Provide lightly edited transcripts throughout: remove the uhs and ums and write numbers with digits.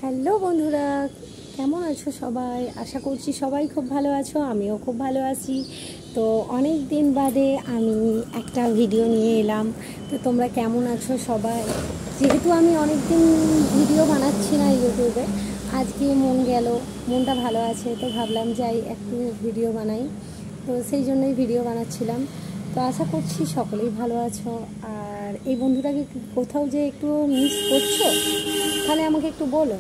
Hello বন্ধুরা, কেমন আছো সবাই? আশা করছি সবাই খুব ভালো আছো, আমিও খুব ভালো আছি। তো অনেক দিন বাদে আমি একটা ভিডিও নিয়ে এলাম। তো তোমরা কেমন আছো সবাই? যেহেতু আমি অনেক দিন ভিডিও বানাচ্ছি না ইউটিউবে, আজকে মনটা ভালো আছে, তো ভাবলাম যাই একটু ভিডিও বানাই। তো সেই জন্যই ভিডিও বানাচ্ছিলাম। তো আশা করছি সকলেই ভালো আছো। আর এই বন্ধুটাকে কোথাও যে একটু মিস করছো, তাহলে আমাকে একটু বলো,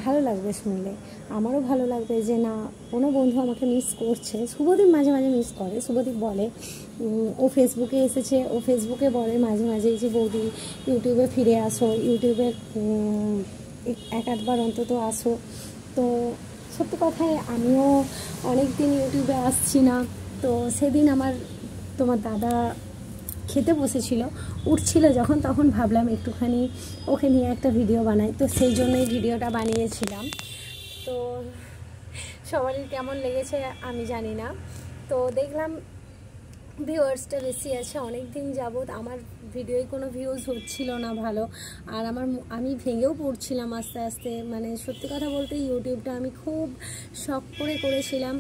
ভালো লাগবে শুনলে। আমারও ভালো লাগবে যে না, কোনো বন্ধু আমাকে মিস করছে। শুভদীপ মাঝে মাঝে মিস করে, শুভদীপ বলে ও ফেসবুকে এসেছে, ও ফেসবুকে বলে মাঝে মাঝে যে বৌদি ইউটিউবে ফিরে আসো, ইউটিউবে এক আধবার অন্তত আসো। তো সত্যি কথায় আমিও অনেক দিন ইউটিউবে আসছি না। তো সেদিন তোমার দাদা খেতে বসেছিল, উঠছিল যখন, তখন ভাবলাম একটুখানি ওকে নিয়ে একটা ভিডিও বানাই। তো সেই জন্যই ভিডিওটা বানিয়েছিলাম। তো সবারই কেমন লেগেছে আমি জানি না। তো দেখলাম ভিউয়ার্সটা বেশি আছে। অনেক দিন যাবৎ আমার ভিডিওয় কোনো ভিউজ হচ্ছিল না ভালো। আর আমি ভেঙেও পড়ছিলাম আস্তে আস্তে। মানে সত্যি কথা বলতে ইউটিউবটা আমি খুব শখ করে করেছিলাম।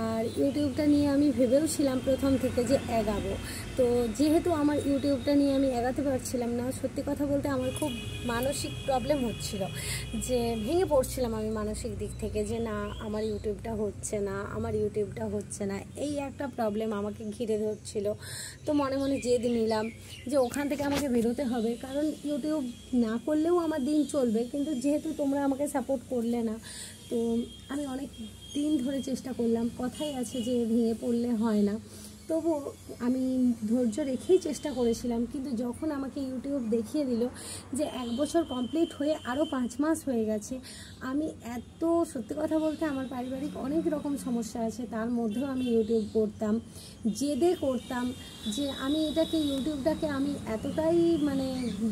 আর ইউটিউবটা নিয়ে আমি ভেবেওছিলাম প্রথম থেকে যে এগাবো। তো যেহেতু আমার ইউটিউবটা নিয়ে আমি এগাতে পারছিলাম না, সত্যি কথা বলতে আমার খুব মানসিক প্রবলেম হচ্ছিল, যে ভেঙে পড়ছিলাম আমি মানসিক দিক থেকে, যে না আমার ইউটিউবটা হচ্ছে না। এই একটা প্রবলেম আমাকে ঘিরে ধরছিল। তো মনে মনে জেদ নিলাম যে ওখান থেকে আমাকে বেরোতে হবে, কারণ ইউটিউব না করলেও আমার দিন চলবে। কিন্তু যেহেতু তোমরা আমাকে সাপোর্ট করলে না, তো আমি অনেক দিন ধরে চেষ্টা করলাম। কথাই আছে যে ভেঙে পড়লে হয় না। তবু আমি ধৈর্য রেখেই চেষ্টা করেছিলাম। কিন্তু যখন আমাকে ইউটিউব দেখিয়ে দিল যে 1 বছর কমপ্লিট হয়ে আরও 5 মাস হয়ে গেছে, আমি সত্যি কথা বলতে আমার পারিবারিক অনেক রকম সমস্যা আছে, তার মধ্যেও আমি ইউটিউব করতাম, জেদে করতাম। যে আমি ইউটিউবটাকে আমি এতটাই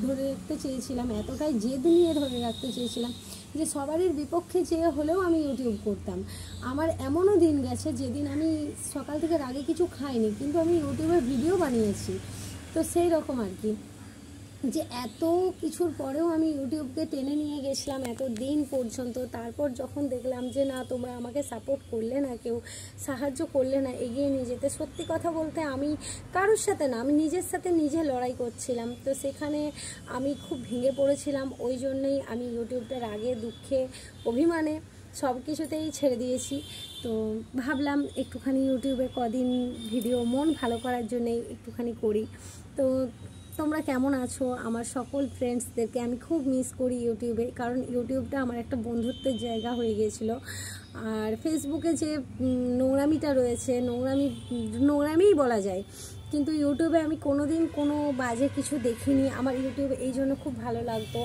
ধরে রাখতে চেয়েছিলাম, এতটাই জেদ নিয়ে ধরে রাখতে চেয়েছিলাম যে সবারই বিপক্ষে চেয়ে হলেও আমি ইউটিউব করতাম। আমার এমনও দিন গেছে যেদিন আমি সকাল থেকে আগে কিছু খাইনি, কিন্তু আমি ইউটিউবে ভিডিও বানিয়েছি। তো সেই রকম আর কি, যে এত কিছুর পরেও আমি ইউটিউবকে টেনে নিয়ে গেছিলাম এত দিন পর্যন্ত। তারপর যখন দেখলাম যে না, তোমরা আমাকে সাপোর্ট করলে না, কেউ সাহায্য করলে না এগিয়ে নিয়ে যেতে, সত্যি কথা বলতে আমি কারোর সাথে না, আমি নিজের সাথে নিজে লড়াই করছিলাম। তো সেখানে আমি খুব ভেঙে পড়েছিলাম। ওই জন্যই আমি ইউটিউবটা রাগে, দুঃখে, অভিমানে সব কিছুতেই ছেড়ে দিয়েছি। তো ভাবলাম একটুখানি ইউটিউবে কদিন ভিডিও মন ভালো করার জন্যে একটুখানি করি। তো তোমরা কেমন আছো? আমার সকল ফ্রেন্ডসদেরকে আমি খুব মিস করি ইউটিউবে, কারণ ইউটিউবটা আমার একটা বন্ধুত্বের জায়গা হয়ে গিয়েছিল। আর ফেসবুকে যে নোংরামিটা রয়েছে, নোংরামিই বলা যায়, কিন্তু ইউটিউবে আমি কোনোদিন কোনো বাজে কিছু দেখিনি। আমার ইউটিউবে এই জন্য খুব ভালো লাগতো।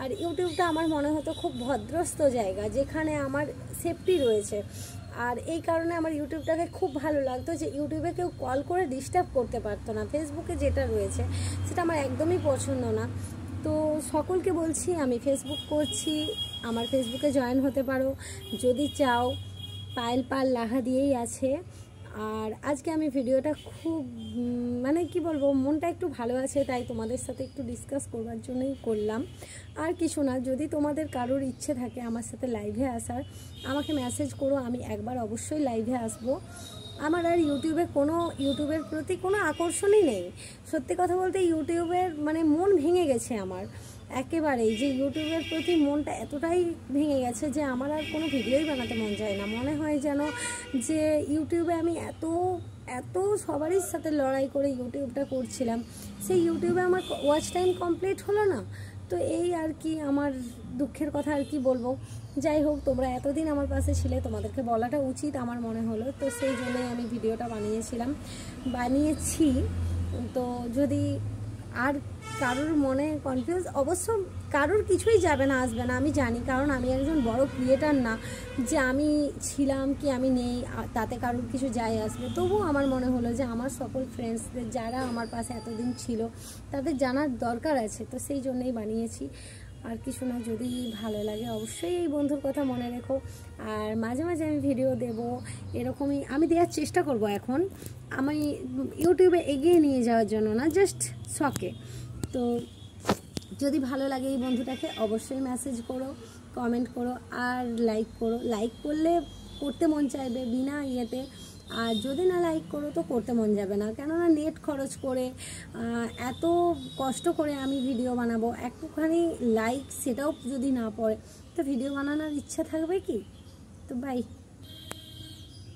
আর ইউটিউবটা আমার মনে হতো খুব ভদ্রস্থ জায়গা, যেখানে আমার সেফটি রয়েছে। আর এই কারণে আমার ইউটিউবটাকে খুব ভালো লাগতো, যে ইউটিউবে কেউ কল করে ডিস্টার্ব করতে পারতো না। ফেসবুকে যেটা রয়েছে সেটা আমার একদমই পছন্দ না। তো সকলকে বলছি আমি ফেসবুক করছি, আমার ফেসবুকে জয়েন হতে পারো যদি চাও। পায়েল পাল লাহা দিয়েই আছে। আর আজকে আমি ভিডিওটা খুব কি বলবো, মনটা একটু ভালো আছে, তাই তোমাদের সাথে একটু ডিসকাস করবার জন্যই করলাম। আর কিছু না, যদি তোমাদের কারোর ইচ্ছে থাকে আমার সাথে লাইভে আসার, আমাকে মেসেজ করো, আমি একবার অবশ্যই লাইভে আসব। আমার আর ইউটিউবের প্রতি কোনো আকর্ষণই নেই। সত্যি কথা বলতে ইউটিউবের মন ভেঙে গেছে আমার একেবারেই, যে ইউটিউবের প্রতি মনটা এতটাই ভেঙে গেছে যে আমার আর কোনো ভিডিওই বানাতে মন যায় না। মনে হয় যেন যে ইউটিউবে আমি এত সবারই সাথে লড়াই করে ইউটিউবটা করছিলাম, সেই ইউটিউবে আমার ওয়াচ টাইম কমপ্লিট হলো না। তো এই আর কি, আমার দুঃখের কথা আর কি বলবো। যাই হোক, তোমরা এতদিন আমার পাশে ছিলে, তোমাদেরকে বলাটা উচিত আমার মনে হলো। তো সেই জন্যই আমি ভিডিওটা বানিয়েছি। তো যদি আর কারোর মনে কনফিউজ, অবশ্য কারোর কিছুই যাবে না, আসবে না, আমি জানি। কারণ আমি একজন বড় ক্রিয়েটার না, যে আমি ছিলাম কি আমি নেই তাতে কারোর কিছু যায় আসবে। তবুও আমার মনে হলো যে আমার সকল ফ্রেন্ডসদের যারা আমার পাশে এতদিন ছিল তাদের জানার দরকার আছে। তো সেই জন্যই বানিয়েছি, আর কিছু না। যদি ভালো লাগে অবশ্যই এই বন্ধুর কথা মনে রেখো। আর মাঝে মাঝে আমি ভিডিও দেব, এরকমই আমি দেওয়ার চেষ্টা করব। এখন আমি ইউটিউবে এগিয়ে নিয়ে যাওয়ার জন্য না, জাস্ট শখে। তো যদি ভালো লাগে এই বন্ধুটাকে অবশ্যই মেসেজ করো, কমেন্ট করো আর লাইক করো। লাইক করলে করতে মন চাইবে বিনা ইয়েতে, আর যদি না লাইক করো তো করতে মন যাবে না, কেননা নেট খরচ করে এত কষ্ট করে আমি ভিডিও বানাবো, একটুখানি লাইক সেটাও যদি না পড়ে তো ভিডিও বানানোর ইচ্ছা থাকবে কি? তো বাই।